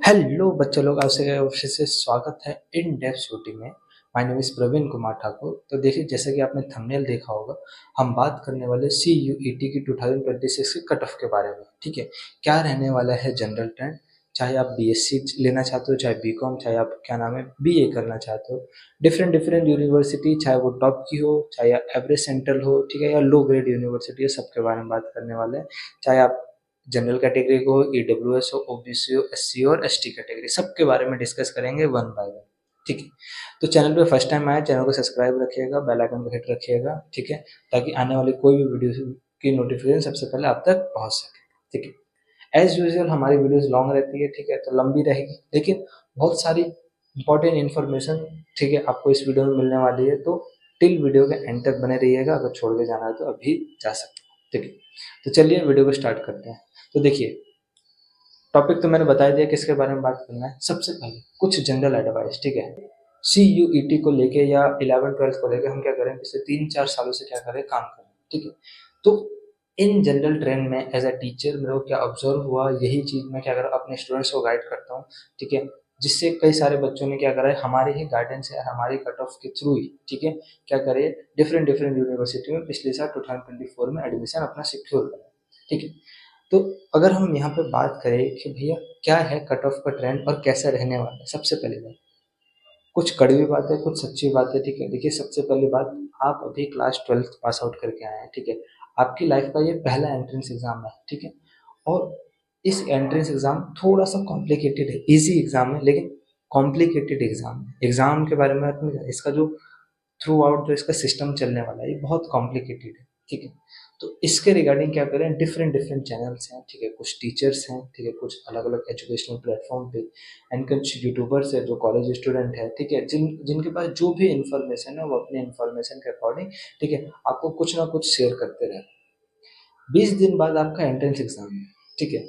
Hello बच्चे लोग, आपसे फिर से स्वागत है इन डेप्थ शूटिंग में। My name is Praveen Kumar Thakur. तो देखिए, जैसा कि आपने थंबनेल देखा होगा, हम बात करने वाले सी यू ई टी की 2026 के कट ऑफ के बारे में। ठीक है, क्या रहने वाला है जनरल ट्रेंड। चाहे आप बी एस सी लेना चाहते हो, चाहे बी कॉम, चाहे आप क्या नाम है बी ए करना चाहते हो, डिफरेंट डिफरेंट यूनिवर्सिटी, चाहे वो टॉप की हो, चाहे एवरेज सेंट्रल हो, ठीक है, या लो ग्रेड यूनिवर्सिटी है, सबके बारे में बात करने वाले हैं। चाहे आप जनरल कैटेगरी को, ईडब्ल्यूएस हो, ओबीसी हो, एससी और एसटी कैटेगरी, सबके बारे में डिस्कस करेंगे वन बाय वन। ठीक है, तो चैनल पे फर्स्ट टाइम आए, चैनल को सब्सक्राइब रखिएगा, बेल आइकन को हिट रखिएगा। ठीक है, ताकि आने वाली कोई भी वीडियो की नोटिफिकेशन सबसे पहले आप तक पहुंच सके। ठीक है, एज यूजुअल हमारी वीडियोस लॉन्ग रहती है, ठीक है, तो लंबी रहेगी, लेकिन बहुत सारी इंपॉर्टेंट इन्फॉर्मेशन, ठीक है, आपको इस वीडियो में मिलने वाली है। तो टिल वीडियो के एंड तक बने रहिएगा। अगर छोड़ के जाना है तो अभी जा सकते हैं। ठीक है, तो चलिए वीडियो को स्टार्ट करते हैं। तो देखिए, टॉपिक तो मैंने बता दिया किसके बारे में बात करना है। सबसे पहले कुछ जनरल एडवाइस, ठीक है, सी यू ई टी को लेके या 11th 12th को लेके हम क्या करें, पिछले 3-4 सालों से क्या करें, काम करें। ठीक है, तो इन जनरल ट्रेंड में एज अ टीचर मेरे को क्या ऑब्जर्व हुआ, यही चीज मैं क्या करा, अपने स्टूडेंट्स को गाइड करता हूँ। ठीक है, जिससे कई सारे बच्चों ने क्या करा है, हमारे ही गाइडेंस है, हमारी कट ऑफ के थ्रू ही, ठीक है, क्या करे, डिफरेंट डिफरेंट यूनिवर्सिटी में पिछले साल 2024 में एडमिशन अपना सिक्योर करा। ठीक है, तो अगर हम यहाँ पे बात करें कि भैया क्या है कट ऑफ का ट्रेंड और कैसा रहने वाला है, सबसे पहली बात, कुछ कड़वी बात है, कुछ सच्ची बात है। ठीक है, देखिए, सबसे पहली बात, आप अभी क्लास 12th पास आउट करके आए हैं। ठीक है, आपकी लाइफ का ये पहला एंट्रेंस एग्जाम है। ठीक है, और इस एंट्रेंस एग्जाम थोड़ा सा कॉम्प्लिकेटेड है, इजी एग्जाम है लेकिन कॉम्प्लिकेटेड एग्जाम है। एग्जाम के बारे में इसका जो थ्रू आउट जो इसका सिस्टम चलने वाला है, ये बहुत कॉम्प्लिकेटेड है। ठीक है, तो इसके रिगार्डिंग क्या करें, डिफरेंट डिफरेंट चैनल्स हैं, ठीक है, कुछ टीचर्स हैं, ठीक है, कुछ अलग अलग एजुकेशनल प्लेटफॉर्म पे, एंड कुछ यूट्यूबर्स है जो कॉलेज स्टूडेंट है। ठीक है, जिनके पास जो भी इंफॉर्मेशन है वो अपने इंफॉर्मेशन के अकॉर्डिंग, ठीक है, आपको कुछ ना कुछ शेयर करते रहे। 20 दिन बाद आपका एंट्रेंस एग्जाम है। ठीक है,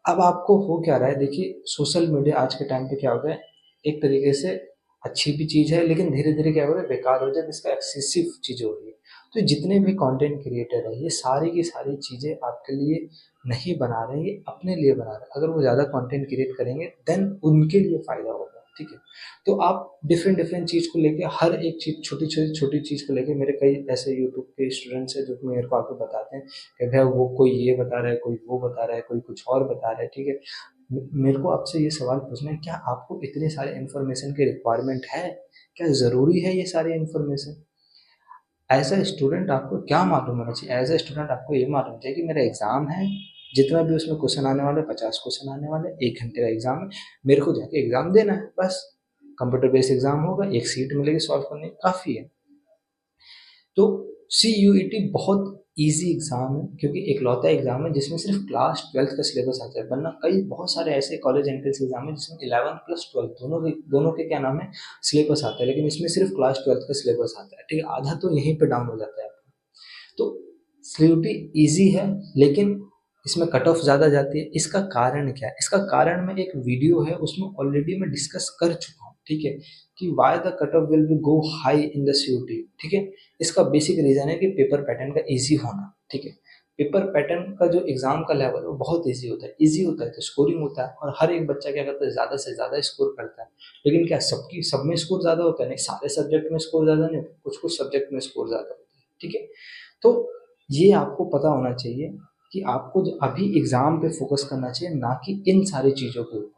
अब आपको हो क्या रहा है, देखिए, सोशल मीडिया आज के टाइम पे क्या होता है, एक तरीके से अच्छी भी चीज़ है, लेकिन धीरे धीरे क्या हो रहा है, बेकार हो जाए, इसका एक्सेसिव चीज़ हो रही है। तो जितने भी कंटेंट क्रिएटर है, ये सारी की सारी चीज़ें आपके लिए नहीं बना रहे हैं, ये अपने लिए बना रहे हैं। अगर वो ज़्यादा कंटेंट क्रिएट करेंगे देन उनके लिए फ़ायदा होगा। ठीक है, तो आप डिफरेंट डिफरेंट चीज़ को लेके, हर एक चीज़, छोटी छोटी छोटी चीज़ को लेके, मेरे कई ऐसे यूट्यूब के स्टूडेंट्स हैं जो कि मेरे को आके बताते हैं कि भैया वो कोई ये बता रहा है, कोई वो बता रहा है, कोई कुछ और बता रहा है। ठीक है, मेरे को आपसे ये सवाल पूछना है, क्या आपको इतने सारे इन्फॉर्मेशन की रिक्वायरमेंट है? क्या ज़रूरी है ये सारी इन्फॉर्मेशन? एज अ स्टूडेंट आपको क्या मालूम होना चाहिए, एज अ स्टूडेंट आपको ये मालूम चाहिए कि मेरा एग्ज़ाम है, जितना भी उसमें क्वेश्चन आने वाले, 50 क्वेश्चन आने वाले, 1 घंटे का एग्ज़ाम है, मेरे को जाके एग्ज़ाम देना है बस। कंप्यूटर बेस्ड एग्ज़ाम होगा, एक सीट मिलेगी सॉल्व करने की, काफ़ी है। तो सी यू ई टी बहुत ईजी एग्जाम है, क्योंकि इकलौता एग्जाम है जिसमें सिर्फ क्लास 12th का सिलेबस आता है। वरना कई बहुत सारे ऐसे कॉलेज एंट्रेंस एग्जाम है जिसमें 11th+12 दोनों के क्या नाम है, सिलेबस आता है, लेकिन इसमें सिर्फ क्लास 12th का सिलेबस आता है। ठीक है, आधा तो यहीं पे डाउन हो जाता है आपका। तो सी यू टी ईजी है, लेकिन इसमें कट ऑफ ज़्यादा जाती है। इसका कारण क्या है, इसका कारण मैं एक वीडियो है उसमें ऑलरेडी मैं डिस्कस कर चुका हूँ। ठीक है, कि why the cut off will be go high in the C U T. ठीक है, इसका बेसिक रीजन है कि पेपर पैटर्न का इजी होना। ठीक है, पेपर पैटर्न का जो एग्जाम का लेवल है वो बहुत इजी होता है। इजी होता है तो स्कोरिंग होता है, और हर एक बच्चा क्या करता है, ज़्यादा से ज़्यादा स्कोर करता है। लेकिन क्या सबकी सब में स्कोर ज़्यादा होता है? नहीं, सारे सब्जेक्ट में स्कोर ज़्यादा नहीं होता, कुछ कुछ सब्जेक्ट में स्कोर ज़्यादा होता है। ठीक है, तो ये आपको पता होना चाहिए कि आपको जो अभी एग्जाम पे फोकस करना चाहिए, ना कि इन सारी चीज़ों के ऊपर।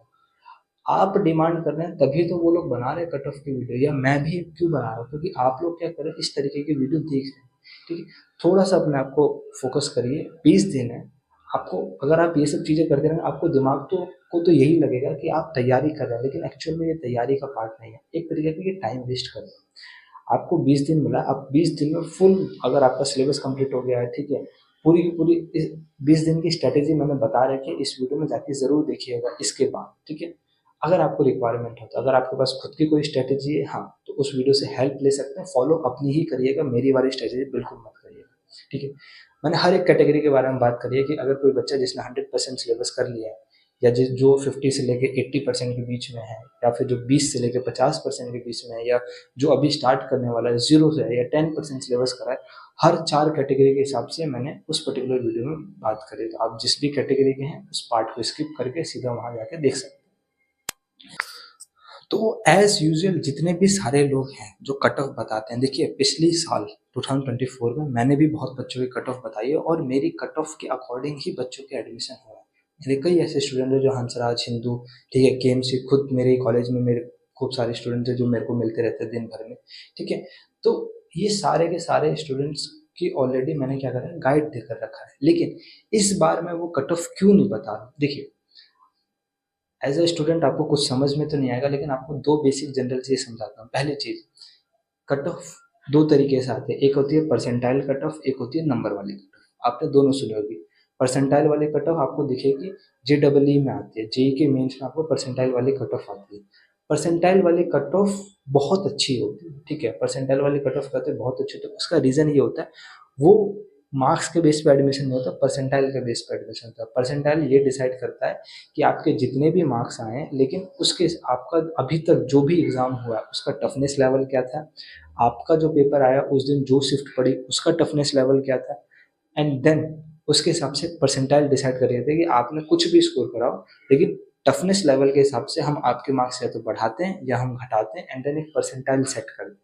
आप डिमांड कर रहे हैं तभी तो वो लोग बना रहे हैं कट ऑफ की वीडियो, या मैं भी क्यों बना रहा हूँ, क्योंकि आप लोग क्या करें, इस तरीके की वीडियो देख रहे हैं। ठीक है, थोड़ा सा अपने आप को फोकस करिए। 20 दिन है आपको, अगर आप ये सब चीज़ें करते रहेंगे, आपको दिमाग तो यही लगेगा कि आप तैयारी कर रहे हैं, लेकिन एक्चुअल में ये तैयारी का पार्ट नहीं है, एक तरीके का ये टाइम वेस्ट कर रहे हैं। आपको 20 दिन मिला, आप 20 दिन में फुल, अगर आपका सिलेबस कंप्लीट हो गया है, ठीक है, पूरी की पूरी 20 दिन की स्ट्रेटेजी मैंने बता रखी है, इस वीडियो में जाके ज़रूर देखिएगा इसके बाद। ठीक है, अगर आपको रिक्वायरमेंट हो, तो अगर आपके पास खुद की कोई स्ट्रेटेजी है, हाँ, तो उस वीडियो से हेल्प ले सकते हैं। फॉलो अपनी ही करिएगा, मेरी वाली स्ट्रेटेजी बिल्कुल मत करिएगा। ठीक है, मैंने हर एक कैटेगरी के बारे में बात करी है कि अगर कोई बच्चा जिसने 100% सिलेबस कर लिया है, या जो 50 से लेके 80% के बीच में है, या फिर जो 20 से लेके 50% के बीच में है, या जो अभी स्टार्ट करने वाला है, 0 से है, या 10% सिलेबस करा है, हर 4 कैटेगरी के हिसाब से मैंने उस पर्टिकुलर वीडियो में बात करी। तो आप जिस भी कैटेगरी के हैं उस पार्ट को स्किप करके सीधा वहाँ जाके देख सकते हैं। तो एज यूजुअल जितने भी सारे लोग हैं जो कट ऑफ बताते हैं, देखिए पिछली साल 2024 में मैंने भी बहुत बच्चों की कट ऑफ बताई है और मेरी कट ऑफ के अकॉर्डिंग ही बच्चों के एडमिशन हुआ है। मेरे कई ऐसे स्टूडेंट हैं जो हंसराज, हिंदू, ठीक है, केएमसी, खुद मेरे कॉलेज में मेरे खूब सारे स्टूडेंट हैं जो मेरे को मिलते रहते हैं दिन भर में, ठीक है। तो ये सारे के सारे स्टूडेंट्स की ऑलरेडी मैंने क्या करा है, गाइड देकर रखा है। लेकिन इस बार मैं वो कट ऑफ क्यों नहीं बता रहा, देखिए एज अ स्टूडेंट आपको कुछ समझ में तो नहीं आएगा, लेकिन आपको दो बेसिक जनरल चीज समझाता हूँ। पहली चीज, कट ऑफ दो तरीके से आते हैं, एक होती है परसेंटाइल कट ऑफ, एक होती है नंबर वाली कट ऑफ। आपने दोनों सुनी होगी। परसेंटाइल वाली कट ऑफ आपको दिखेगी JEE में आती है, जेई के मेंस में आपको परसेंटाइल वाली कट ऑफ आती है। परसेंटाइल वाली कट ऑफ बहुत अच्छी होती है, ठीक है। परसेंटाइल वाली कट ऑफ कहते हैं बहुत अच्छी, तो उसका रीजन ये होता है वो मार्क्स के बेस पे एडमिशन नहीं होता, परसेंटाइल के बेस पे एडमिशन होता है। परसेंटाइल ये डिसाइड करता है कि आपके जितने भी मार्क्स आए हैं, लेकिन उसके आपका अभी तक जो भी एग्जाम हुआ है उसका टफनेस लेवल क्या था, आपका जो पेपर आया उस दिन जो शिफ्ट पड़ी उसका टफनेस लेवल क्या था, एंड देन उसके हिसाब से परसेंटाइल डिसाइड कर रहे थे कि आपने कुछ भी स्कोर कराओ, लेकिन टफनेस लेवल के हिसाब से हम आपके मार्क्स या तो बढ़ाते हैं या हम घटाते हैं, एंड देन एक परसेंटाइल सेट कर दें,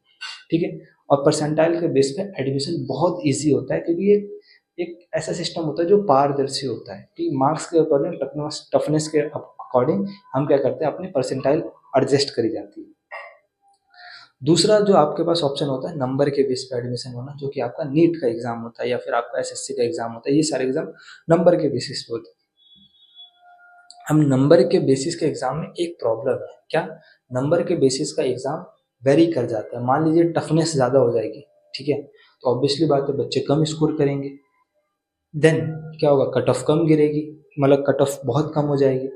ठीक है। और परसेंटाइल के बेस पे एडमिशन बहुत ईजी होता है, क्योंकि ये एक ऐसा सिस्टम होता है जो पारदर्शी होता है कि मार्क्स के अकॉर्डिंग, टफनेस के अकॉर्डिंग हम क्या करते हैं, अपनी परसेंटाइल एडजस्ट करी जाती है। दूसरा जो आपके पास ऑप्शन होता है नंबर के बेस पे एडमिशन होना, जो कि आपका नीट का एग्जाम होता है या फिर आपका एसएससी का एग्जाम होता है। ये सारे एग्जाम नंबर के बेसिस पे होते हैं। हम नंबर के बेसिस के एग्जाम में एक प्रॉब्लम है, क्या, नंबर के बेसिस का एग्जाम वेरी कर जाता है। मान लीजिए टफनेस ज़्यादा हो जाएगी, ठीक है, तो ऑब्वियसली बात है बच्चे कम स्कोर करेंगे, देन क्या होगा, कट ऑफ कम गिरेगी, मतलब कट ऑफ बहुत कम हो जाएगी।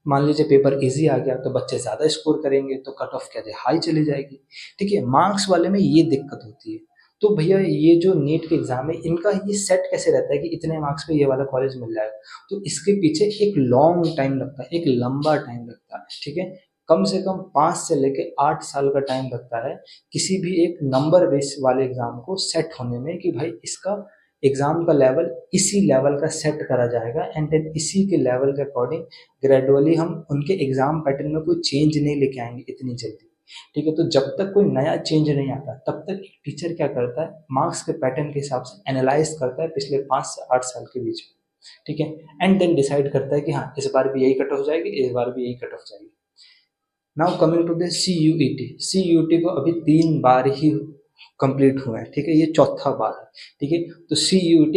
मान लीजिए पेपर इजी आ गया तो बच्चे ज़्यादा स्कोर करेंगे तो कट ऑफ क्या है, हाई चली जाएगी, ठीक है। मार्क्स वाले में ये दिक्कत होती है। तो भैया ये जो नीट के एग्जाम है इनका ये सेट कैसे रहता है कि इतने मार्क्स पे ये वाला कॉलेज मिल जाएगा, तो इसके पीछे एक लॉन्ग टाइम लगता है, एक लंबा टाइम लगता है, ठीक है। कम से कम 5 से लेके 8 साल का टाइम लगता है किसी भी एक नंबर बेस वाले एग्जाम को सेट होने में, कि भाई इसका एग्जाम का लेवल इसी लेवल का सेट करा जाएगा, एंड देन इसी के लेवल के अकॉर्डिंग ग्रेजुअली हम उनके एग्जाम पैटर्न में कोई चेंज नहीं लेके आएंगे इतनी जल्दी, ठीक है। तो जब तक कोई नया चेंज नहीं आता तब तक एक टीचर क्या करता है, मार्क्स के पैटर्न के हिसाब से एनालाइज करता है पिछले 5 से 8 साल के बीच में, ठीक है, एंड देन डिसाइड करता है कि हाँ इस बार भी यही कट ऑफ जाएगी, इस बार भी यही कट ऑफ जाएगी। Now coming to the CUET को अभी 3 बार ही कंप्लीट हुआ है, ठीक है, ये चौथा बार है, ठीक है। तो CUET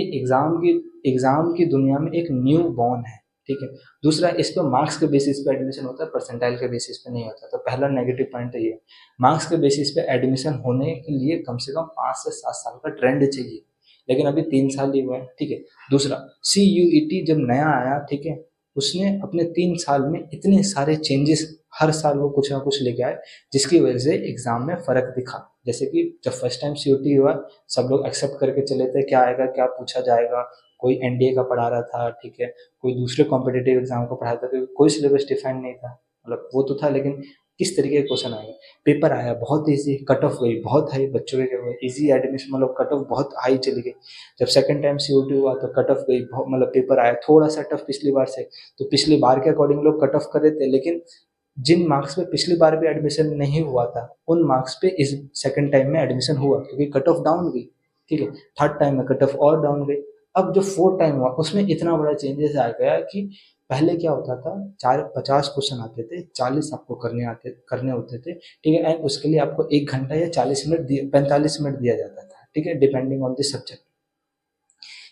एग्जाम की दुनिया में एक न्यू बॉर्न है, ठीक है। दूसरा, इस पर मार्क्स के बेसिस पे एडमिशन होता है, परसेंटाइल के बेसिस पे नहीं होता। तो पहला नेगेटिव पॉइंट है ये, मार्क्स के बेसिस पे एडमिशन होने के लिए कम से कम 5 से 7 साल का ट्रेंड चाहिए, लेकिन अभी 3 साल ही हुआ है, ठीक है। दूसरा, CUET जब नया आया, ठीक है, उसने अपने 3 साल में इतने सारे चेंजेस, हर साल वो कुछ ना कुछ लेके आए, जिसकी वजह से एग्जाम में फर्क दिखा। जैसे कि जब फर्स्ट टाइम CUET हुआ, सब लोग एक्सेप्ट करके चले थे क्या आएगा, क्या पूछा जाएगा, कोई NDA का पढ़ा रहा था, ठीक है, कोई दूसरे कॉम्पिटेटिव एग्जाम को पढ़ा था, क्योंकि कोई सिलेबस डिफाइंड नहीं था, मतलब वो तो था लेकिन किस तरीके के क्वेश्चन आएगा। पेपर आया बहुत ईजी, कट ऑफ गई बहुत हाई, बच्चों के क्या हुआ, ईजी एडमिशन मतलब कट ऑफ बहुत हाई चली गई। जब सेकंड टाइम CUET हुआ तो कट ऑफ गई, मतलब पेपर आया थोड़ा सा टफ पिछली बार से, तो पिछली बार के अकॉर्डिंग लोग कट ऑफ कर रहे थे, लेकिन जिन मार्क्स पे पिछली बार भी एडमिशन नहीं हुआ था उन मार्क्स पे इस सेकंड टाइम में एडमिशन हुआ, क्योंकि कट ऑफ डाउन गई, ठीक है। थर्ड टाइम में कट ऑफ और डाउन गई। अब जो फोर्थ टाइम हुआ उसमें इतना बड़ा चेंजेस आ गया कि पहले क्या होता था, 50 क्वेश्चन आते थे, 40 आपको करने होते थे, ठीक है, एंड उसके लिए आपको 1 घंटा या 40 मिनट 45 मिनट दिया जाता था, ठीक है, डिपेंडिंग ऑन द सब्जेक्ट।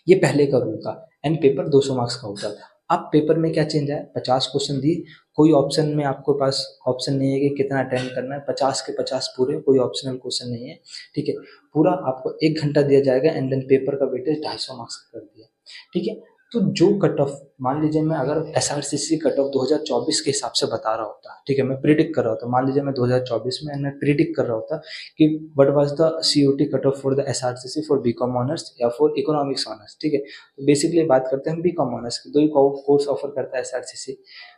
ये पहले का रूल था, एंड पेपर 200 मार्क्स का होता था। अब पेपर में क्या चेंज है, 50 क्वेश्चन दिए, कोई ऑप्शन में आपके पास ऑप्शन नहीं है कि कितना अटेम्प्ट करना है, 50 के 50 पूरे, कोई ऑप्शनल क्वेश्चन नहीं है, ठीक है। पूरा आपको 1 घंटा दिया जाएगा, एंड देन पेपर का वेटेज 250 मार्क्स का कर दिया, ठीक है। तो जो कट ऑफ, मान लीजिए मैं अगर SRCC कट ऑफ 2024 के हिसाब से बता रहा होता, ठीक है, मैं प्रिडिक्ट कर रहा होता, मान लीजिए मैं 2024 में मैं प्रिडिक्ट कर रहा होता कि what was the COT cut off for the SRCC for BCom honours या फॉर इकोनॉमिक्स ऑनर्स, ठीक है। तो बेसिकली बात करते हैं BCom ऑनर्स की, दो ही कोर्स ऑफर करता है SRCC।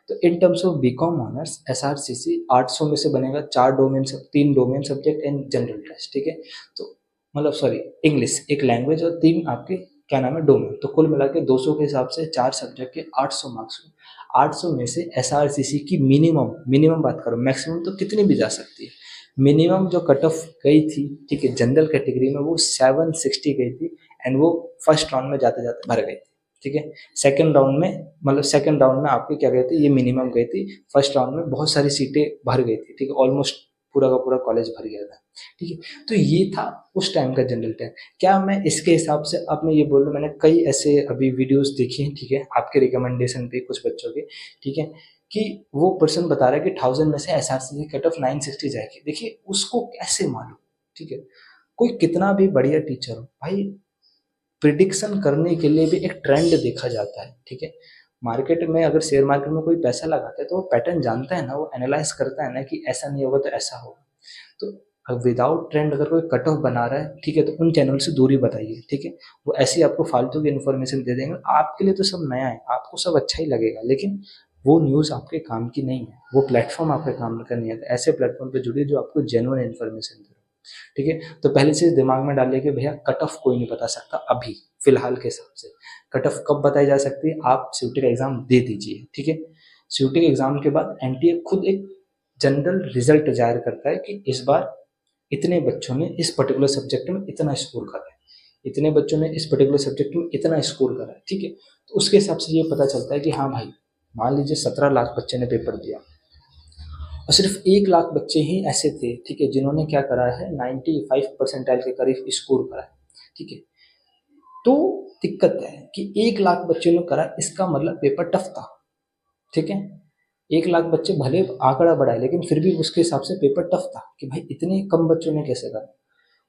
तो in terms of BCom honours SRCC 800 में से बनेगा, 3 domain subject and general test, ठीक है। तो मतलब सॉरी, इंग्लिश एक लैंग्वेज और 3 आपके क्या नाम है डोमेन। तो कुल मिला के 200 के हिसाब से 4 सब्जेक्ट के 800 मार्क्स हुए। 800 में से एसआरसीसी की मिनिमम मिनिमम बात करो, मैक्सिमम तो कितनी भी जा सकती है, मिनिमम जो कट ऑफ गई थी, ठीक है, जनरल कैटेगरी में वो 760 गई थी, एंड वो फर्स्ट राउंड में जाते जाते भर गई थी। ठीक है, सेकंड राउंड में मतलब सेकंड राउंड में आपके क्या गए थे, ये मिनिमम गई थी। फर्स्ट राउंड में बहुत सारी सीटें भर गई थी, ठीक है, ऑलमोस्ट पूरा का पूरा कॉलेज भर गया था। ठीक है, तो ये था उस टाइम का जनरल टेस्ट। क्या मैं इसके हिसाब से अब मैं ये बोल रहा हूँ, मैंने कई ऐसे अभी वीडियोस देखी हैं, ठीक है, आपके रिकमेंडेशन पे कुछ बच्चों के, ठीक है, कि वो पर्सन बता रहा है कि 1000 में से एसआरसी की कट ऑफ 960 जाएगी। देखिए उसको कैसे मालूम, ठीक है, कोई कितना भी बढ़िया टीचर हो भाई, प्रिडिक्शन करने के लिए भी एक ट्रेंड देखा जाता है। ठीक है, मार्केट में अगर शेयर मार्केट में कोई पैसा लगाता है तो वो पैटर्न जानता है ना, वो एनालाइज करता है ना कि ऐसा नहीं होगा तो ऐसा होगा। तो विदाउट ट्रेंड अगर कोई कट ऑफ बना रहा है, ठीक है, तो उन चैनल से दूरी बताइए। ठीक है, वो ऐसी आपको फालतू की इन्फॉर्मेशन दे देंगे, आपके लिए तो सब नया है, आपको सब अच्छा ही लगेगा, लेकिन वो न्यूज़ आपके काम की नहीं है, वो प्लेटफॉर्म आपके काम का नहीं है। तो ऐसे प्लेटफॉर्म पे जुड़िए जो आपको जेन्युइन इन्फॉर्मेशन दे। ठीक है, तो पहली चीज दिमाग में डालिए कि भैया कट ऑफ कोई नहीं बता सकता अभी फिलहाल के हिसाब से। कट ऑफ कब बताई जा सकती है, आप सीयूटी का एग्जाम दे दीजिए। ठीक है, सीयूटी के एग्जाम के बाद एनटीए खुद एक जनरल रिजल्ट जाहिर करता है कि इस बार इतने बच्चों ने इस पर्टिकुलर सब्जेक्ट में इतना स्कोर करा है, इतने बच्चों ने इस पर्टिकुलर सब्जेक्ट में इतना स्कोर करा है। ठीक है, तो उसके हिसाब से ये पता चलता है कि हाँ भाई, मान लीजिए 17 लाख बच्चे ने पेपर दिया और सिर्फ 1 लाख बच्चे ही ऐसे थे, ठीक है, जिन्होंने क्या करा है, 95 परसेंटाइल के करीब स्कोर करा है। ठीक है, तो दिक्कत है कि 1 लाख बच्चों ने करा, इसका मतलब पेपर टफ था। ठीक है, 1 लाख बच्चे भले आंकड़ा बढ़ाए, लेकिन फिर भी उसके हिसाब से पेपर टफ था कि भाई इतने कम बच्चों ने कैसे करा।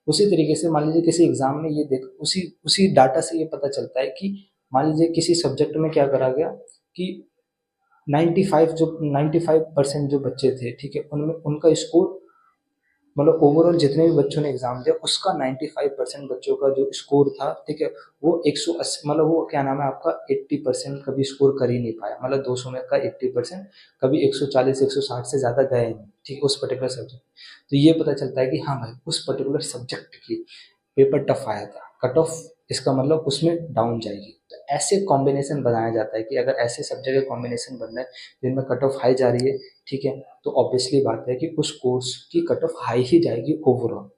उसी तरीके से मान लीजिए किसी एग्जाम में ये देख, उसी उसी डाटा से ये पता चलता है कि मान लीजिए किसी सब्जेक्ट में क्या करा गया कि 95% जो बच्चे थे, ठीक है, उनमें उनका स्कोर मतलब ओवरऑल जितने भी बच्चों ने एग्जाम दिया उसका 95% बच्चों का जो स्कोर था, ठीक है, वो 180 मतलब वो क्या नाम है आपका 80% कभी स्कोर कर ही नहीं पाया, मतलब 200 में का 80% कभी 140 160 से ज़्यादा गए नहीं। ठीक है, उस पर्टिकुलर सब्जेक्ट। तो ये पता चलता है कि हाँ भाई उस पर्टिकुलर सब्जेक्ट की पेपर टफ आया था, कट ऑफ इसका मतलब उसमें डाउन जाएगी। तो ऐसे कॉम्बिनेशन बनाया जाता है कि अगर ऐसे सब्जेक्ट के कॉम्बिनेशन बन रहे हैं जिनमें कट ऑफ हाई जा रही है, ठीक है, तो ऑब्वियसली बात है कि उस कोर्स की कट ऑफ हाई ही जाएगी ओवरऑल।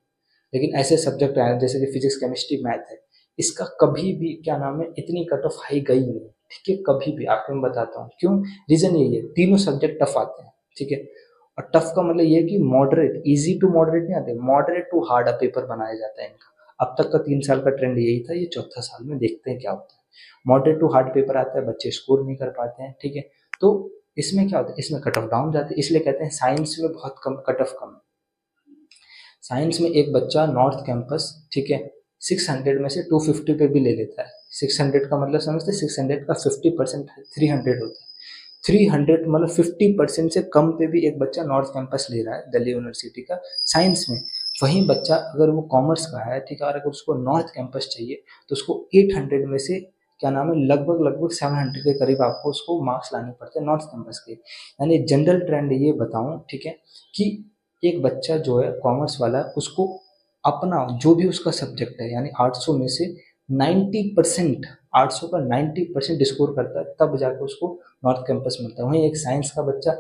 लेकिन ऐसे सब्जेक्ट आए जैसे कि फिजिक्स केमिस्ट्री मैथ है, इसका कभी भी क्या नाम है इतनी कट ऑफ हाई गई नहीं। ठीक है, कभी भी आपको मैं बताता हूँ क्यों, रीजन यही है, तीनों सब्जेक्ट टफ आते हैं। ठीक है, और टफ का मतलब ये है कि मॉडरेट, इजी टू मॉडरेट नहीं आते, मॉडरेट टू हार्ड पेपर बनाया जाता है इनका। अब तक का 3 साल का ट्रेंड यही था, ये चौथा साल में देखते हैं क्या होता है। मॉडरेट टू हार्ड पेपर आता है, बच्चे स्कोर नहीं कर पाते हैं। ठीक है, तो इसमें क्या होता है, इसमें कट ऑफ डाउन जाती है, इसलिए कहते हैं साइंस में बहुत कम कट ऑफ कम है। साइंस में एक बच्चा नॉर्थ कैंपस, ठीक है, 600 में से 250 पे भी ले लेता है। 600 का मतलब समझते, 600 का 50% 300 होता है। 300 मतलब 50% से कम पे भी एक बच्चा नॉर्थ कैंपस ले रहा है दिल्ली यूनिवर्सिटी का साइंस में। वहीं बच्चा अगर वो कॉमर्स का है, ठीक है, और अगर उसको नॉर्थ कैंपस चाहिए तो उसको 800 में से क्या नाम है लगभग लगभग 700 के करीब आपको उसको मार्क्स लाने पड़ते हैं नॉर्थ कैंपस के। यानी जनरल ट्रेंड ये बताऊं, ठीक है, कि एक बच्चा जो है कॉमर्स वाला उसको अपना जो भी उसका सब्जेक्ट है यानी 800 में से 90%, 800 का 90% स्कोर करता है तब जाकर उसको नॉर्थ कैंपस मिलता है। वहीं एक साइंस का बच्चा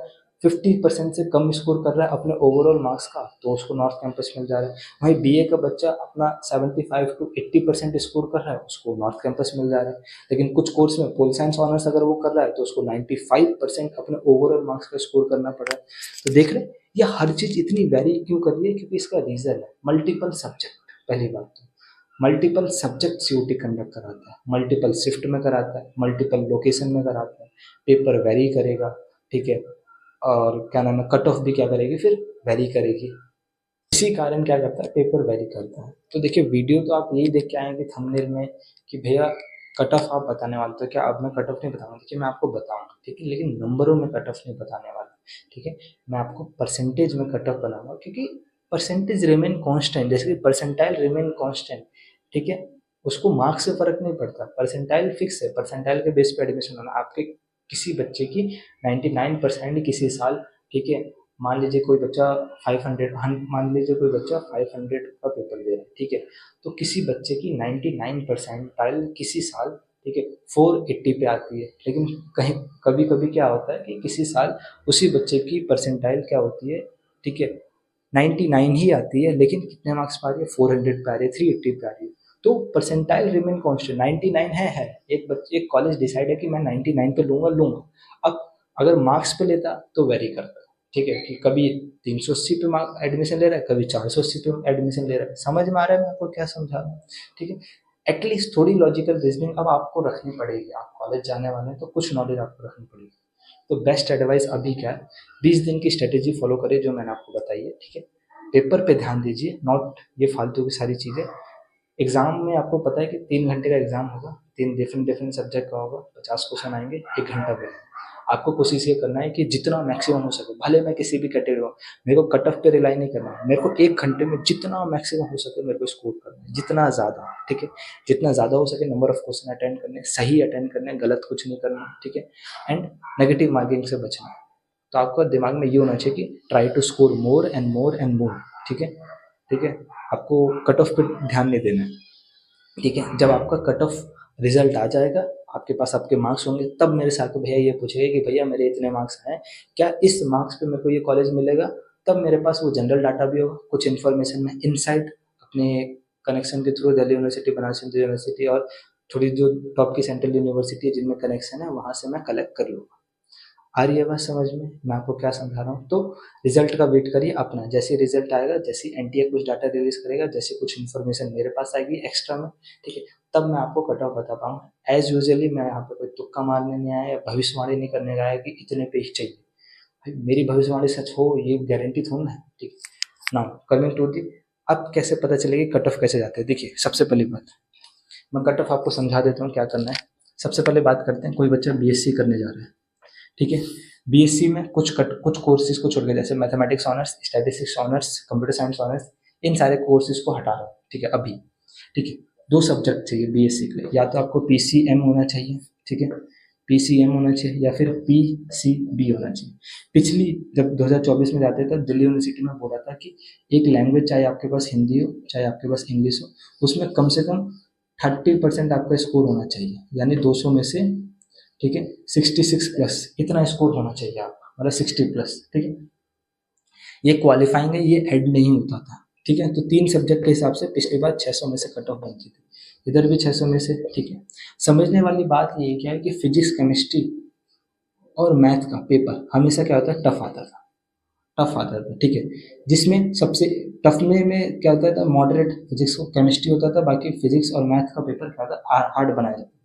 50% से कम स्कोर कर रहा है अपने ओवरऑल मार्क्स का तो उसको नॉर्थ कैंपस मिल जा रहा है। वहीं बीए का बच्चा अपना 75 to 80% स्कोर कर रहा है, उसको नॉर्थ कैंपस मिल जा रहा है। लेकिन कुछ कोर्स में पोल साइंस ऑनर्स अगर वो कर रहा है तो उसको 95% अपने ओवरऑल मार्क्स का स्कोर करना पड़ रहा है। तो देख रहे हैं ये हर चीज इतनी वेरी क्यों कर रही है, क्योंकि इसका रीजन है मल्टीपल सब्जेक्ट। पहली बात तो मल्टीपल सब्जेक्ट सीयूटी कंडक्ट कराता है, मल्टीपल शिफ्ट में कराता है, मल्टीपल लोकेशन में कराता है, पेपर वेरी करेगा। ठीक है, और क्या नाम है कट ऑफ भी क्या करेगी फिर वेरी करेगी। इसी कारण क्या करता है पेपर वेरी करता है। तो देखिए वीडियो तो आप यही देख के आएंगे थंबनेल में कि भैया कट ऑफ आप बताने वाले, तो क्या अब मैं कट ऑफ नहीं बताऊंगा, देखिए मैं आपको बताऊंगा, ठीक है, लेकिन नंबरों में कट ऑफ नहीं बताने वाला। ठीक है, मैं आपको परसेंटेज में कट ऑफ बनाऊंगा, क्योंकि परसेंटेज रिमेन कांस्टेंट, जैसे कि परसेंटाइल रिमेन कांस्टेंट। ठीक है, उसको मार्क्स से फर्क नहीं पड़ता, परसेंटाइल फिक्स है, परसेंटाइल के बेस पे एडमिशन होना। आपके किसी बच्चे की 99% किसी साल, ठीक है, मान लीजिए कोई बच्चा 500 मान लीजिए कोई बच्चा 500 का पेपर दे रहा है, ठीक है, तो किसी बच्चे की 99 परसेंटाइल किसी साल, ठीक है, 480 पे आती है, लेकिन कहीं कभी कभी क्या होता है कि किसी साल उसी बच्चे की परसेंटाइल क्या होती है, ठीक है, 99 ही आती है, लेकिन कितने मार्क्स पा रही है, 400 पे आ रही है, 380 पे आ रही है। तो परसेंटाइल रिमेन कांस्टेंट, 99 है। एक कॉलेज डिसाइड है कि मैं 99 पे लूंगा लूंगा। अब अगर मार्क्स पे लेता तो वेरी करता, ठीक है, कि कभी 380 पे मार्क एडमिशन ले रहा है, कभी 480 पे एडमिशन ले रहा है। समझ में आ रहा है मैं आपको क्या समझा रहा हूँ, ठीक है। एटलीस्ट थोड़ी लॉजिकल रीजनिंग अब आपको रखनी पड़ेगी, आप कॉलेज जाने वाले हैं तो कुछ नॉलेज आपको रखनी पड़ेगी। तो बेस्ट एडवाइस अभी क्या है, 20 दिन की स्ट्रेटेजी फॉलो करिए जो मैंने आपको बताई है, ठीक है। पेपर पे ध्यान दीजिए, नॉट ये फालतू की सारी चीज़ें। एग्जाम में आपको पता है कि 3 घंटे का एग्जाम होगा, 3 डिफरेंट सब्जेक्ट का होगा, 50 क्वेश्चन आएंगे, 1 घंटा में। आपको कोशिश ये करना है कि जितना मैक्सिमम हो सके, भले मैं किसी भी कैटेगरी में, मेरे को कट ऑफ पे रिलाई नहीं करना है, मेरे को 1 घंटे में जितना मैक्सिमम हो सके मेरे को स्कोर करना है, जितना ज़्यादा, ठीक है, जितना ज़्यादा हो सके नंबर ऑफ क्वेश्चन अटेंड करने, सही अटेंड करने, गलत कुछ नहीं करना, ठीक है। एंड नेगेटिव मार्किंग से बचना है। तो आपको दिमाग में ये होना चाहिए कि try to score more and more and more, ठीक है, ठीक है। आपको कट ऑफ पे ध्यान नहीं देना है, ठीक है। जब आपका कट ऑफ रिजल्ट आ जाएगा, आपके पास आपके मार्क्स होंगे, तब मेरे से आके भैया ये पूछेगा कि भैया मेरे इतने मार्क्स हैं, क्या इस मार्क्स पे मेरे को ये कॉलेज मिलेगा। तब मेरे पास वो जनरल डाटा भी होगा, कुछ इन्फॉर्मेशन में इनसाइड अपने कनेक्शन के through Delhi university, Banaras Hindu university और थोड़ी जो टॉप की सेंट्रल यूनिवर्सिटी है जिनमें कनेक्शन है, वहाँ से मैं कलेक्ट कर लूँगा। आ रही है बात समझ में मैं आपको क्या समझा रहा हूँ। तो रिजल्ट का वेट करिए अपना, जैसे रिजल्ट आएगा, जैसे एनटीए कुछ डाटा रिलीज करेगा, जैसे कुछ इन्फॉर्मेशन मेरे पास आएगी एक्स्ट्रा में, ठीक है, तब मैं आपको कट ऑफ बता पाऊंगा। एज यूजली मैं यहाँ पे कोई तुक्का मारने नहीं आया या भविष्यवाणी नहीं करने आया कि इतने पे ही चाहिए। भाई मेरी भविष्यवाणी सच हो ये गारंटी थोड़ा ना है, ठीक है ना। कमिंग टू दी, अब कैसे पता चलेगी कट ऑफ कैसे जाते हैं। देखिए सबसे पहली बात, मैं कट ऑफ आपको समझा देता हूँ क्या करना है। सबसे पहले बात करते हैं, कोई बच्चा बीएससी करने जा रहा है, ठीक है। बीएससी में कुछ कोर्सेज को छोड़ के, जैसे mathematics honours, statistics honours, computer science honours, इन सारे कोर्सेज को हटा रहा हूँ, ठीक है अभी, ठीक है। 2 सब्जेक्ट चाहिए बीएससी के लिए, या तो आपको पीसीएम होना चाहिए, ठीक है, पीसीएम होना चाहिए, या फिर पीसीबी होना चाहिए। पिछली जब 2024 में जाते थे दिल्ली यूनिवर्सिटी में बोला था कि एक लैंग्वेज, चाहे आपके पास हिंदी हो चाहे आपके पास इंग्लिश हो, उसमें कम से कम 30% आपका स्कोर होना चाहिए, यानी 200 में से, ठीक है, 66 प्लस इतना स्कोर होना चाहिए आप, मतलब 60 प्लस, ठीक है। ये क्वालिफाइंग है, ये ऐड नहीं होता था, ठीक है। तो 3 सब्जेक्ट के हिसाब से पिछली बार 600 में से कट ऑफ बनती थी, इधर भी 600 में से, ठीक है। समझने वाली बात ये क्या है कि फिजिक्स, केमिस्ट्री और मैथ का पेपर हमेशा क्या होता है, टफ आता था, टफ आता था, ठीक है। जिसमें सबसे टफ में क्या होता था, मॉडरेट फिजिक्स को केमिस्ट्री होता था, बाकी फिजिक्स और मैथ का पेपर क्या था, हार्ड बनाया जाता था।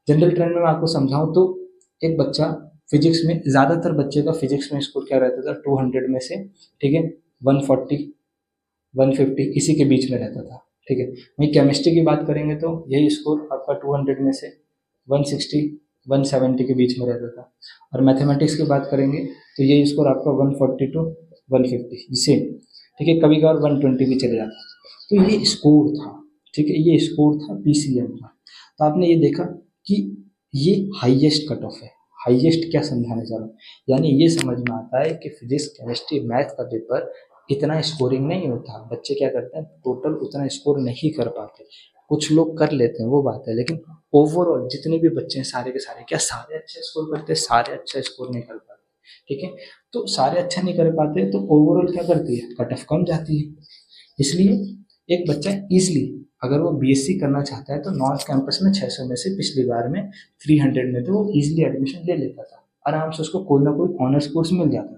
जनरल ट्रेंड में मैं आपको समझाऊं तो एक बच्चा फिजिक्स में, ज़्यादातर बच्चे का फिजिक्स में स्कोर क्या रहता था, 200 में से, ठीक है, 140 150 इसी के बीच में रहता था, ठीक है। वहीं केमिस्ट्री की बात करेंगे तो यही स्कोर आपका 200 में से 160 170 के बीच में रहता था। और मैथमेटिक्स की बात करेंगे तो यही स्कोर आपका 140 टू 150 जिसे, ठीक है, कभी कभार 120 भी चले जाता। तो ये स्कोर था, ठीक है, ये स्कोर था पीसीएम का। तो आपने ये देखा कि ये हाईएस्ट कट ऑफ है। हाईएस्ट क्या समझाने जा रहा हूँ, यानी ये समझ में आता है कि फिजिक्स, केमिस्ट्री, मैथ का पेपर इतना स्कोरिंग नहीं होता। बच्चे क्या करते हैं, टोटल उतना स्कोर नहीं कर पाते, कुछ लोग कर लेते हैं वो बात है, लेकिन ओवरऑल जितने भी बच्चे हैं सारे के सारे क्या सारे अच्छा स्कोर करते हैं, सारे अच्छा स्कोर नहीं कर पाते, ठीक है। तो सारे अच्छा नहीं कर पाते तो ओवरऑल क्या करती है, कट ऑफ कम जाती है। इसलिए एक बच्चा इजली अगर वो बीएससी करना चाहता है तो नॉर्थ कैंपस में 600 में से पिछली बार में 300 में तो वो इजीली एडमिशन ले लेता था, आराम से उसको कोई ना कोई ऑनर्स कोर्स मिल जाता था।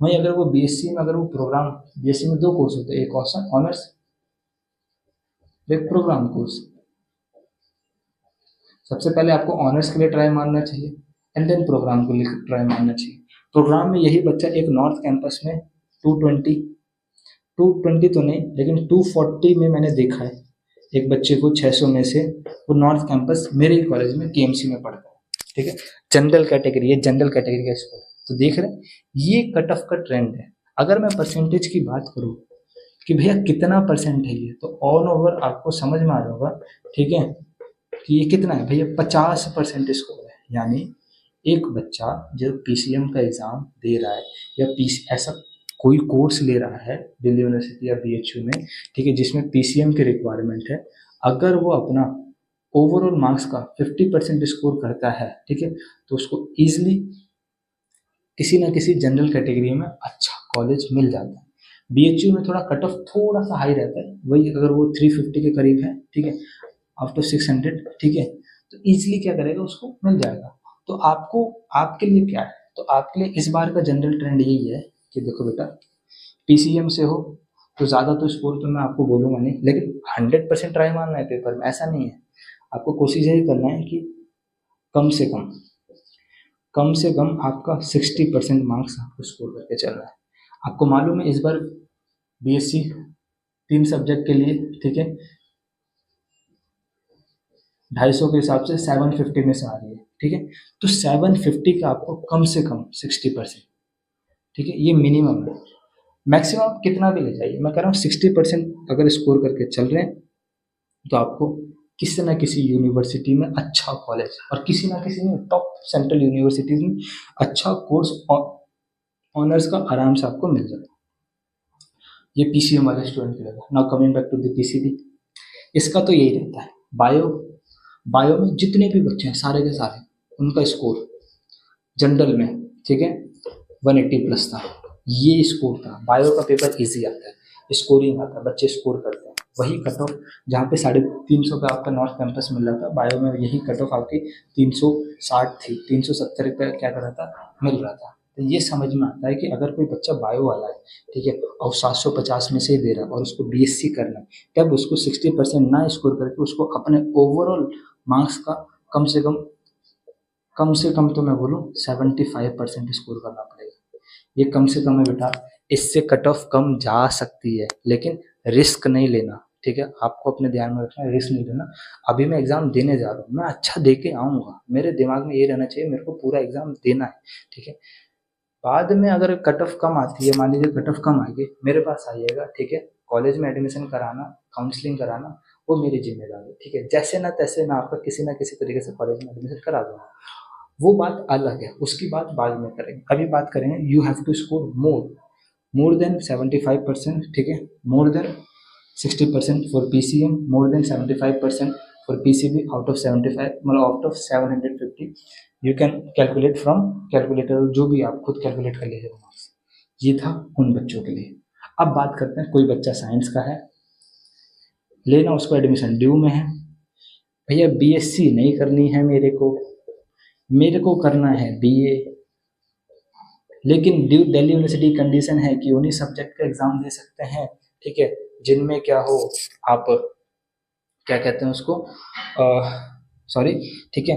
वहीं अगर वो बीएससी में, अगर वो प्रोग्राम, बीएससी में 2 कोर्स होते हैं, एक ऑनर्स, एक प्रोग्राम कोर्स। सबसे पहले आपको ऑनर्स के लिए ट्राई मारना चाहिए एंड देन प्रोग्राम को लिए ट्राई मारना चाहिए। प्रोग्राम में यही बच्चा एक नॉर्थ कैंपस में 220 220 तो नहीं लेकिन 240 में मैंने देखा है एक बच्चे को 600 में से, वो नॉर्थ कैंपस मेरे ही कॉलेज में केएमसी में पढ़ता है, ठीक है। जनरल कैटेगरी, ये जनरल कैटेगरी का स्कोर। तो देख रहे हैं ये कट ऑफ का ट्रेंड है। अगर मैं परसेंटेज की बात करूँ कि भैया कितना परसेंट है ये, तो ऑल ओवर आपको समझ में आ रहा होगा, ठीक है, कि ये कितना है भैया, 50% स्कोर है। यानी एक बच्चा जो पीसीएम का एग्जाम दे रहा है या पीसी ऐसा कोई कोर्स ले रहा है दिल्ली यूनिवर्सिटी या बीएचयू में, ठीक है, जिसमें पीसीएम की रिक्वायरमेंट है, अगर वो अपना ओवरऑल मार्क्स का 50% स्कोर करता है, ठीक है, तो उसको ईजिली किसी ना किसी जनरल कैटेगरी में अच्छा कॉलेज मिल जाता है। बीएचयू में थोड़ा कट ऑफ थोड़ा सा हाई रहता है, वही अगर वो 350 के करीब है, ठीक है, आउट ऑफ 600, ठीक है, तो ईजिली क्या करेगा, उसको मिल जाएगा। तो आपको, आपके लिए क्या है, तो आपके लिए इस बार का जनरल ट्रेंड यही है कि देखो बेटा, पीसीएम से हो तो ज़्यादा तो स्कोर तो मैं आपको बोलूँगा नहीं, लेकिन 100% ट्राई मारना है पेपर में, ऐसा नहीं है। आपको कोशिश यही करना है कि कम से कम आपका 60% मार्क्स आपको स्कोर करके चलना है। आपको मालूम है इस बार बीएससी 3 सब्जेक्ट के लिए, ठीक है, 250 के हिसाब से 750 में से आ रही है, ठीक है, तो 750 का आपको कम से कम 60%, ठीक है, ये मिनिमम है। मैक्सिमम कितना भी ले जाइए, मैं कह रहा हूँ 60% अगर स्कोर करके चल रहे हैं तो आपको किसी ना किसी यूनिवर्सिटी में अच्छा कॉलेज, और किसी ना किसी में टॉप सेंट्रल यूनिवर्सिटीज में अच्छा कोर्स ऑनर्स का आराम से आपको मिल जाता है। ये पीसीएम वाले स्टूडेंट के लिए। Now coming back to the PCB, इसका तो यही रहता है, बायो में जितने भी बच्चे हैं सारे के सारे, उनका स्कोर जनरल में, ठीक है, 180 प्लस था। ये स्कोर था। बायो का पेपर इजी आता है, स्कोरिंग आता है, बच्चे स्कोर करते हैं। वही कट ऑफ जहाँ पे 350 का आपका नॉर्थ कैंपस मिल रहा था, बायो में यही कट ऑफ आपकी 360 थी, 370 पे क्या कर रहा था, मिल रहा था। तो ये समझ में आता है कि अगर कोई बच्चा बायो वाला है, ठीक है, और 750 में से ही दे रहा है और उसको बीएससी करना है, तब उसको 60% ना स्कोर करके उसको अपने ओवरऑल मार्क्स का कम से कम तो मैं बोलूँ 75% स्कोर करना पड़ेगा। ये कम से कम है बेटा, इससे कट ऑफ कम जा सकती है, लेकिन रिस्क नहीं लेना, ठीक है, आपको अपने ध्यान में रखना है, रिस्क नहीं लेना। अभी मैं एग्ज़ाम देने जा रहा हूँ, मैं अच्छा दे के आऊँगा, मेरे दिमाग में ये रहना चाहिए मेरे को पूरा एग्ज़ाम देना है, ठीक है। बाद में अगर कट ऑफ कम आती है, मान लीजिए कट ऑफ कम आएगी, मेरे पास आइएगा, ठीक है, कॉलेज में एडमिशन कराना, काउंसलिंग कराना, वो मेरी जिम्मेदारी है, ठीक है। जैसे ना तैसे मैं आपका किसी ना किसी तरीके से कॉलेज में एडमिशन करा दूँगा, वो बात अलग है, उसकी बात बाद में करेंगे। अभी बात करेंगे, you have to score more than 75%, ठीक है, more than 60% for PCM, more than 75% for PCB, out of 75 मतलब out of 750। You can calculate from calculator, जो भी आप खुद कैलकुलेट कर लीजिए मार्क्स। ये था उन बच्चों के लिए। अब बात करते हैं, कोई बच्चा साइंस का है, लेना उसको एडमिशन ड्यू में है, भैया बीएससी नहीं करनी है मेरे को करना है बीए, लेकिन दिल्ली यूनिवर्सिटी कंडीशन है कि उन्हीं सब्जेक्ट का एग्जाम दे सकते हैं, ठीक है, जिनमें क्या हो, आप क्या कहते हैं उसको, सॉरी, ठीक है,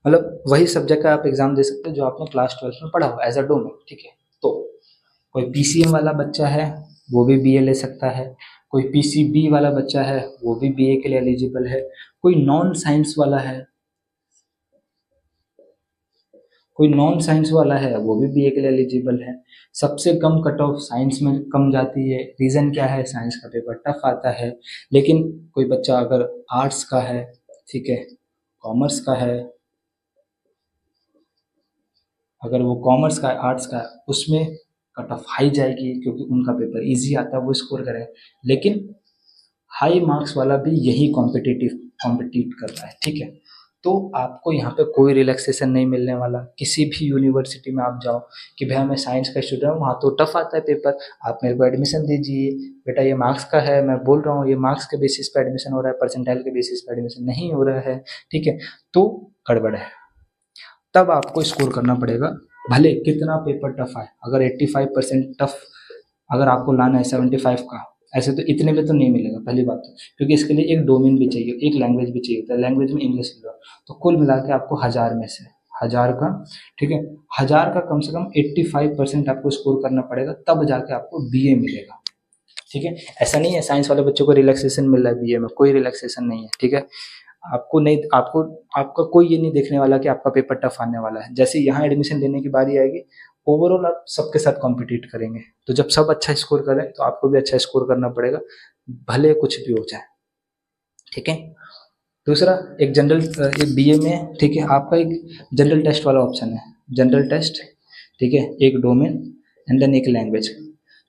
मतलब वही सब्जेक्ट का आप एग्जाम दे सकते हैं जो आपने क्लास 12 में पढ़ा हो एज अ डोमेन, ठीक है। तो कोई पीसीएम वाला बच्चा है वो भी बीए ले सकता है, कोई पीसीबी वाला बच्चा है वो भी बीए के लिए एलिजिबल है, कोई नॉन साइंस वाला है वो भी बीए के लिए एलिजिबल है। सबसे कम कट ऑफ साइंस में कम जाती है, रीज़न क्या है, साइंस का पेपर टफ आता है। लेकिन कोई बच्चा अगर आर्ट्स का है, ठीक है, कॉमर्स का है, अगर वो कॉमर्स का आर्ट्स का, उसमें कट ऑफ हाई जाएगी क्योंकि उनका पेपर इजी आता है, वो स्कोर करें। लेकिन हाई मार्क्स वाला भी यही कॉम्पिटिट कर रहा है, ठीक है। तो आपको यहाँ पे कोई रिलैक्सेशन नहीं मिलने वाला। किसी भी यूनिवर्सिटी में आप जाओ कि भैया मैं साइंस का स्टूडेंट हूँ, वहाँ तो टफ आता है पेपर, आप मेरे को एडमिशन दीजिए, बेटा ये मार्क्स का है, मैं बोल रहा हूँ ये मार्क्स के बेसिस पे एडमिशन हो रहा है, परसेंटाइल के बेसिस पे एडमिशन नहीं हो रहा है, ठीक है, तो गड़बड़ है। तब आपको स्कोर करना पड़ेगा, भले कितना पेपर टफ आए। अगर 85% टफ अगर आपको लाना है 75 का, ऐसे तो इतने में तो नहीं मिलेगा पहली बात तो, क्योंकि इसके लिए एक डोमेन भी चाहिए, एक लैंग्वेज भी चाहिए होता है, लैंग्वेज में इंग्लिश लो, तो कुल मिला के आपको 1000 में से 1000 का, ठीक है, 1000 का कम से कम 85% आपको स्कोर करना पड़ेगा, तब जाके आपको बीए मिलेगा, ठीक है। ऐसा नहीं है साइंस वाले बच्चों को रिलैक्सेशन मिल रहा है बीए में, कोई रिलैक्सेशन नहीं है, ठीक है। आपको नहीं, आपका कोई ये नहीं देखने वाला कि आपका पेपर टफ आने वाला है। जैसे यहाँ एडमिशन लेने की बारी आएगी, ओवरऑल आप सबके साथ कॉम्पिटिट करेंगे, तो जब सब अच्छा स्कोर करें तो आपको भी अच्छा स्कोर करना पड़ेगा, भले कुछ भी हो जाए, ठीक है। दूसरा, एक जनरल, एक बीए में, ठीक है, आपका एक जनरल टेस्ट वाला ऑप्शन है, जनरल टेस्ट, ठीक है, एक डोमेन एंड देन एक लैंग्वेज।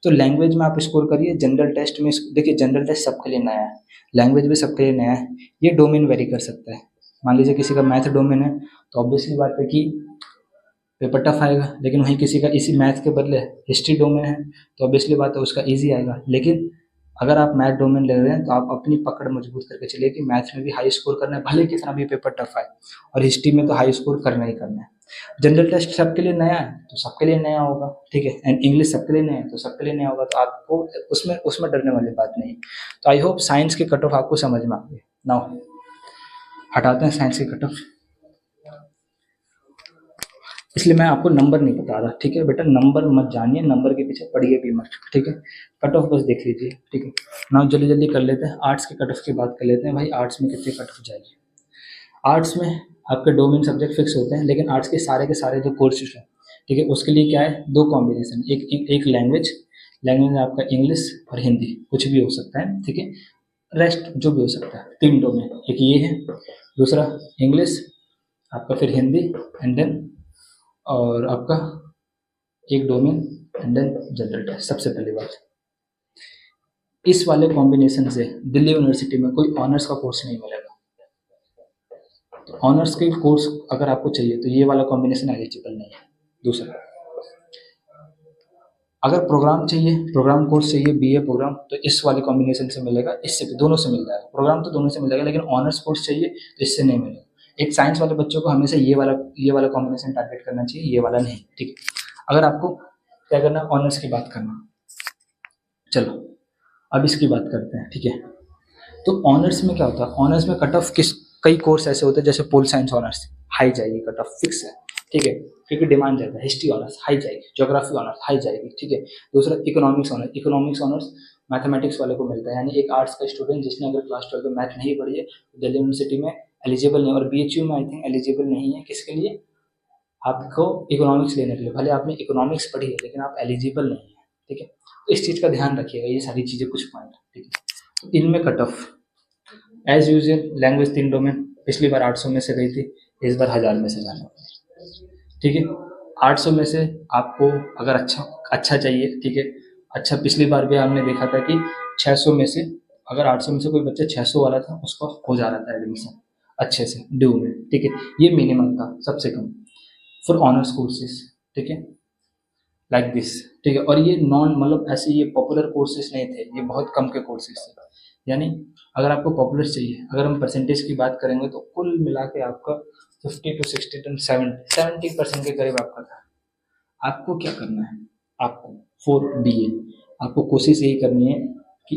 तो लैंग्वेज में आप स्कोर करिए, जनरल टेस्ट में देखिए जनरल टेस्ट सबके लिए नया है, लैंग्वेज भी सबके लिए नया है, ये डोमेन वेरी कर सकता है। मान लीजिए किसी का मैथ डोमेन है तो ऑब्वियसली बात है कि पेपर टफ आएगा, लेकिन वहीं किसी का इसी मैथ के बदले हिस्ट्री डोमेन है तो ऑब्वियसली बात है उसका ईजी आएगा। लेकिन अगर आप मैथ डोमेन ले रहे हैं तो आप अपनी पकड़ मजबूत करके चलिए कि मैथ में भी हाई स्कोर करना है, भले कितना भी पेपर टफ आए, और हिस्ट्री में तो हाई स्कोर करना ही करना है। जनरल टेस्ट सबके लिए नया है तो सबके लिए नया होगा, ठीक है, एंड इंग्लिश सबके लिए नया है तो सबके लिए नया होगा, तो आपको उसमें उसमें डरने वाली बात नहीं। तो आई होप साइंस के कट ऑफ आपको समझ में आ गए। नाउ हटाते हैं साइंस के कट ऑफ, इसलिए मैं आपको नंबर नहीं बता रहा, ठीक है बेटा, नंबर मत जानिए, नंबर के पीछे पढ़िए भी मत, ठीक है, कट ऑफ बस देख लीजिए, ठीक है। नाउ जल्दी जल्दी कर लेते हैं, आर्ट्स के कट ऑफ की बात कर लेते हैं। भाई आर्ट्स में कितने कट ऑफ जाएगी? आर्ट्स में आपके डोमेन सब्जेक्ट फिक्स होते हैं, लेकिन आर्ट्स के सारे जो कोर्सेज हैं, ठीक है, उसके लिए क्या है, दो कॉम्बिनेशन, एक लैंग्वेज में आपका इंग्लिश और हिंदी, कुछ भी हो सकता है, ठीक है, रेस्ट जो भी हो सकता है, तीन डोमेन, एक ये है, दूसरा इंग्लिश आपका, फिर हिंदी, एंड देन और आपका एक domain, and then general test. सबसे पहली बात, इस वाले कॉम्बिनेशन से दिल्ली यूनिवर्सिटी में कोई ऑनर्स का कोर्स नहीं मिलेगा। तो ऑनर्स के कोर्स अगर आपको चाहिए तो ये वाला कॉम्बिनेशन एलिजिबल नहीं है। दूसरा, अगर प्रोग्राम चाहिए, प्रोग्राम कोर्स चाहिए, बीए प्रोग्राम, तो इस वाले कॉम्बिनेशन से मिलेगा, इससे भी, दोनों से मिल जाएगा, प्रोग्राम तो दोनों से मिल जाएगा, लेकिन ऑनर्स कोर्स चाहिए तो इससे नहीं मिलेगा। एक साइंस वाले बच्चों को हमेशा ये वाला कॉम्बिनेशन टारगेट करना चाहिए, ये वाला नहीं, ठीक है। अगर आपको क्या करना, ऑनर्स की बात करना, चलो अब इसकी बात करते हैं, ठीक है। तो ऑनर्स में क्या होता है, ऑनर्स में कट ऑफ कई कोर्स ऐसे होते हैं, जैसे पोल साइंस ऑनर्स हाई जाएगी, कट ऑफ फिक्स है, ठीक है, क्योंकि डिमांड ज़्यादा है। हिस्ट्री ऑनर्स हाई जाएगी, ज्योग्राफी ऑनर्स हाई जाएगी, ठीक है। दूसरा इकोनॉमिक्स ऑनर्स मैथमेटिक्स वाले को मिलता है, यानी एक आर्ट्स का स्टूडेंट जिसने अगर क्लास 12 में मैथ नहीं पढ़ी है तो दिल्ली यूनिवर्सिटी में एलिजिबल नहीं, और BHU में आई थिंक एलिजिबल नहीं है, किसके लिए, आपको इकोनॉमिक्स लेने के लिए, भले आपने इकोनॉमिक्स पढ़ी है लेकिन आप एलिजिबल नहीं है, ठीक है। तो इस चीज़ का ध्यान रखिएगा, ये सारी चीज़ें कुछ पॉइंट, ठीक है। तो इनमें cut off as usual, language 3 domain, पिछली बार 800 में से गई थी, इस बार 1000 में से जाने वाली, ठीक है। 800 में से आपको अगर अच्छा चाहिए, ठीक है, अच्छा, पिछली बार भी हमने देखा था कि 600 में से, अगर 800 में से कोई बच्चा 600 वाला था उसका हो जा रहा था एडमिशन अच्छे से ड्यू में, ठीक है, ये मिनिमम था सबसे कम फॉर ऑनर्स कोर्सेज, ठीक है, लाइक दिस, ठीक है। और ये नॉन, मतलब ऐसे ये पॉपुलर कोर्सेज नहीं थे, ये बहुत कम के कोर्सेज थे, यानी अगर आपको पॉपुलर चाहिए, अगर हम परसेंटेज की बात करेंगे तो कुल मिला के आपका 50 to 60 to 70% के करीब आपका था। आपको क्या करना है, आपको फॉर BA आपको कोशिश यही करनी है कि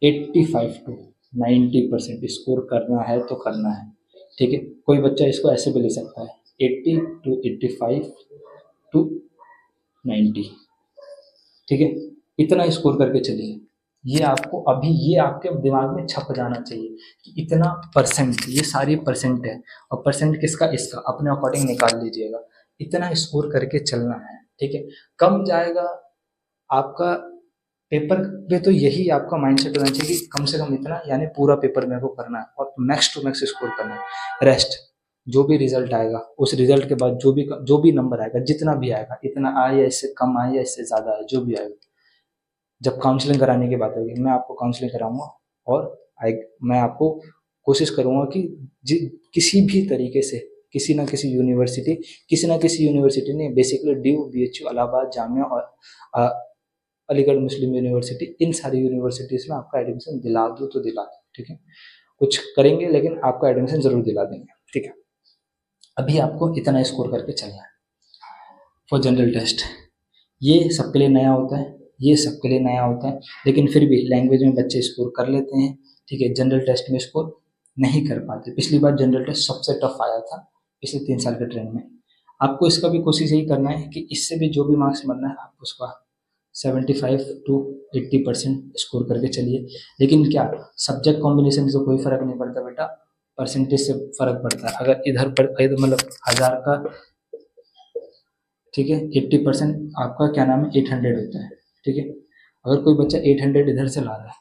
85 to 90% स्कोर करना है तो करना है, ठीक है। कोई बच्चा इसको ऐसे भी ले सकता है 80 to 85 to 90, ठीक है, इतना स्कोर करके चलिए। ये आपको अभी, ये आपके दिमाग में छप जाना चाहिए कि इतना परसेंट, ये सारी परसेंट है, और परसेंट किसका, इसका, अपने अकॉर्डिंग निकाल लीजिएगा, इतना स्कोर करके चलना है, ठीक है। कम जाएगा आपका पेपर पे, तो यही आपका माइंडसेट होना चाहिए कि कम से कम इतना, यानी पूरा पेपर मेरे को करना है और मैक्स टू मैक्स स्कोर करना है। रेस्ट जो भी रिजल्ट आएगा, उस रिजल्ट के बाद जो भी नंबर आएगा, जितना भी आएगा, इतना आए या इससे कम आए या इससे ज़्यादा आए, जो भी आएगा, जब काउंसलिंग कराने की बात होगी मैं आपको काउंसलिंग कराऊंगा, और मैं आपको कोशिश करूंगा कि किसी भी तरीके से किसी ना किसी यूनिवर्सिटी ने, basically due, BHU, Allahabad Jamia और अलीगढ़ मुस्लिम यूनिवर्सिटी, इन सारी यूनिवर्सिटीज़ में आपका एडमिशन दिला दूँ तो दिला दूँ, ठीक है। कुछ करेंगे लेकिन आपका एडमिशन ज़रूर दिला देंगे, ठीक है। अभी आपको इतना स्कोर करके चलना है फॉर जनरल टेस्ट। ये सबके लिए नया होता है, ये सबके लिए नया होता है, लेकिन फिर भी लैंग्वेज में बच्चे स्कोर कर लेते हैं, ठीक है। जनरल टेस्ट में स्कोर नहीं कर पाते। पिछली बार जनरल टेस्ट सबसे टफ आया था पिछले 3 साल के ट्रेंड में। आपको इसका भी कोशिश यही करना है कि इससे भी जो भी मार्क्स बनना है आप उसका 75 to 80% स्कोर करके चलिए। लेकिन क्या, सब्जेक्ट कॉम्बिनेशन से कोई फर्क नहीं पड़ता बेटा, परसेंटेज से फर्क पड़ता है। अगर इधर पर मतलब 1000 का, ठीक है, 80% आपका क्या नाम है 800 होता है, ठीक है। अगर कोई बच्चा 800 इधर से ला रहा है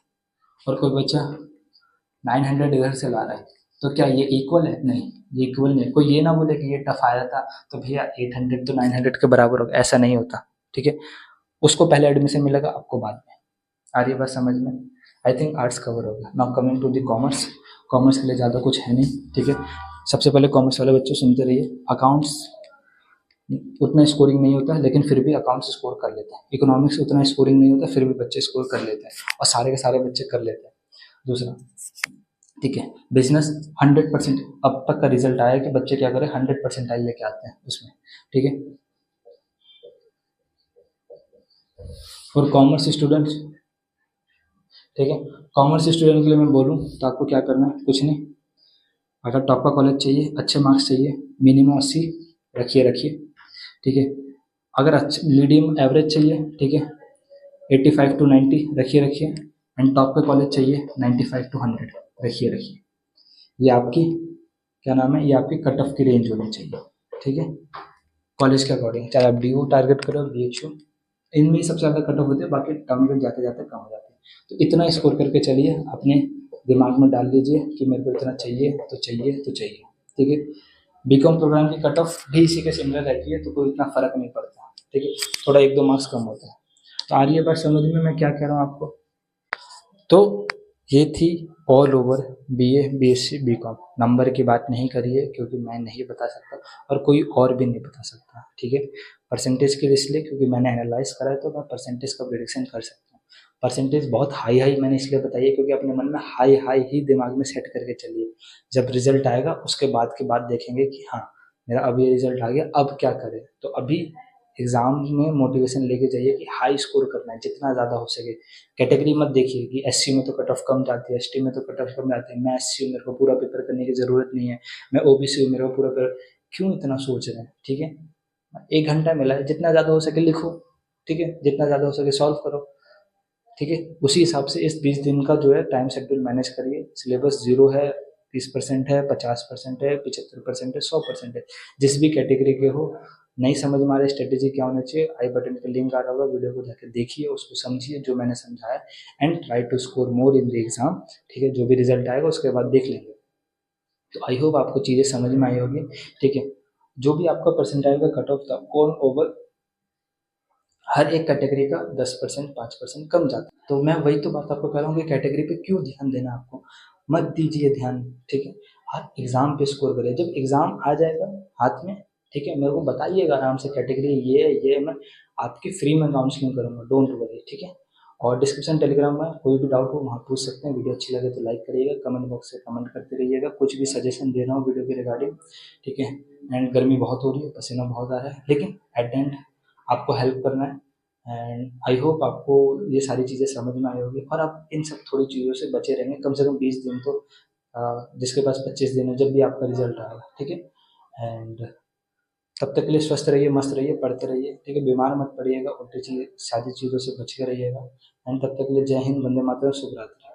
और कोई बच्चा 900 इधर से ला रहा है, तो क्या ये इक्वल है? नहीं, ये इक्वल नहीं। कोई ये ना बोले कि ये टफ आया था तो भैया 800 तो 900 के बराबर होगा, ऐसा नहीं होता, ठीक है। उसको पहले एडमिशन मिलेगा, आपको बाद में। आ रही है बात समझ में? आई थिंक आर्ट्स कवर होगा। Now coming to the commerce. Commerce के लिए ज़्यादा कुछ है नहीं, ठीक है। सबसे पहले कॉमर्स वाले बच्चे सुनते रहिए, अकाउंट्स उतना स्कोरिंग नहीं होता है, लेकिन फिर भी अकाउंट्स स्कोर कर लेते हैं। इकोनॉमिक्स उतना स्कोरिंग नहीं होता, फिर भी बच्चे स्कोर कर लेते हैं, और सारे के सारे बच्चे कर लेते हैं। दूसरा, ठीक है, बिजनेस 100% अब तक का रिजल्ट आया कि बच्चे क्या करें, 100% लेके आते हैं उसमें, ठीक है। फॉर कॉमर्स स्टूडेंट्स, ठीक है, कॉमर्स स्टूडेंट के लिए मैं बोलूँ तो आपको क्या करना है, कुछ नहीं। अगर टॉप का कॉलेज चाहिए, अच्छे मार्क्स चाहिए, मिनिमम 80 रखिए, ठीक है। अगर अच्छे मीडियम एवरेज चाहिए, ठीक है, 85 to 90 रखिए, एंड टॉप का कॉलेज चाहिए 95 to 100 रखिए। ये आपकी क्या नाम है, ये आपकी कट ऑफ की रेंज होनी चाहिए, ठीक है, कॉलेज के अकॉर्डिंग। चाहे आप डी टारगेट करो, BHU, इनमें ही सबसे ज़्यादा कट ऑफ होते हैं, बाकी टाउन जाते जाते कम हो जाते हैं। तो इतना स्कोर करके चलिए, अपने दिमाग में डाल लीजिए कि मेरे को इतना चाहिए तो चाहिए तो चाहिए, ठीक है। बीकॉम प्रोग्राम की कट ऑफ भी इसी के सिमिलर रहती है, तो कोई इतना फ़र्क नहीं पड़ता, ठीक है, थोड़ा 1-2 मार्क्स कम होता है। तो आ रही है बात समझ में मैं क्या कह रहा हूँ आपको? तो ये थी all over BA BSc BCom। Number की बात नहीं करिए, क्योंकि मैं नहीं बता सकता और कोई और भी नहीं बता सकता, ठीक है। परसेंटेज के लिए इसलिए क्योंकि मैंने एनालाइज करा है, तो मैं परसेंटेज का प्रेडिक्शन कर सकता हूँ। परसेंटेज बहुत हाई हाई मैंने इसलिए बताई है क्योंकि अपने मन में हाई हाई ही दिमाग में सेट करके चलिए। जब रिजल्ट आएगा उसके बाद देखेंगे कि हाँ, मेरा अब ये रिजल्ट आ गया, अब क्या करें। तो अभी एग्जाम में मोटिवेशन लेके जाइए कि हाई स्कोर करना है जितना ज़्यादा हो सके। कैटेगरी मत देखिए कि SC में तो कट ऑफ कम जाती है, ST में तो कट ऑफ कम जाती है, मैं SC हूँ, मेरे को पूरा पेपर करने की ज़रूरत नहीं है, मैं OBC हूँ, मेरे को पूरा पेपर। क्यों इतना सोच रहे हैं, ठीक है। 1 घंटा मिला है, जितना ज़्यादा हो सके लिखो, ठीक है, जितना ज़्यादा हो सके सॉल्व करो, ठीक है। उसी हिसाब से इस 20 दिन का जो है टाइम शेड्यूल मैनेज करिए। सिलेबस 0 है, 30% है, 50% है, 75% है, 100% है। जिस भी कैटेगरी के हो, नहीं समझ में आ रहा स्ट्रेटेजी क्या होना चाहिए, आई बटन पे लिंक आ रहा होगा, वीडियो को जाकर देखिए, उसको समझिए जो मैंने समझाया, and try to score more in the exam, ठीक है। जो भी रिजल्ट आएगा उसके बाद देख लेंगे। तो आई होप आपको चीज़ें समझ में आई होगी, ठीक है। जो भी आपका परसेंटाइल का कट ऑफ था, ऑन ओवर हर एक कैटेगरी का 10% 5% कम जाता है। तो मैं वही तो बात आपको कह रहा हूँ कि कैटेगरी पे क्यों ध्यान देना, आपको मत दीजिए ध्यान, ठीक है। आप एग्ज़ाम पे स्कोर करिए, जब एग्ज़ाम आ जाएगा हाथ में, ठीक है, मेरे को बताइएगा आराम से, कैटेगरी ये मैं आपकी फ्री में काउंसलिंग करूँगा, डोंट वरी, ठीक है। और डिस्क्रिप्शन टेलीग्राम में कोई भी डाउट हो वहाँ पूछ सकते हैं। वीडियो अच्छी लगे तो लाइक करिएगा, कमेंट बॉक्स से कमेंट करते रहिएगा, कुछ भी सजेशन दे रहा हूँ वीडियो के रिगार्डिंग, ठीक है। एंड गर्मी बहुत हो रही है, पसीना बहुत आ रहा है, लेकिन एट द एंड आपको हेल्प करना है। एंड आई होप आपको ये सारी चीज़ें समझ में आई होगी, और आप इन सब थोड़ी चीज़ों से बचे रहेंगे कम से कम 20 दिन तो। जिसके पास 25 दिन है, जब भी आपका रिजल्ट आएगा, ठीक है। एंड तब तक के लिए स्वस्थ रहिए, मस्त रहिए, पढ़ते रहिए, ठीक है, बीमार मत पड़िएगा, उल्टी चीज़ सारी चीज़ों से बच के रहिएगा। एंड तब तक के लिए जय हिंद, वंदे मातरम, शुभ रात्रि।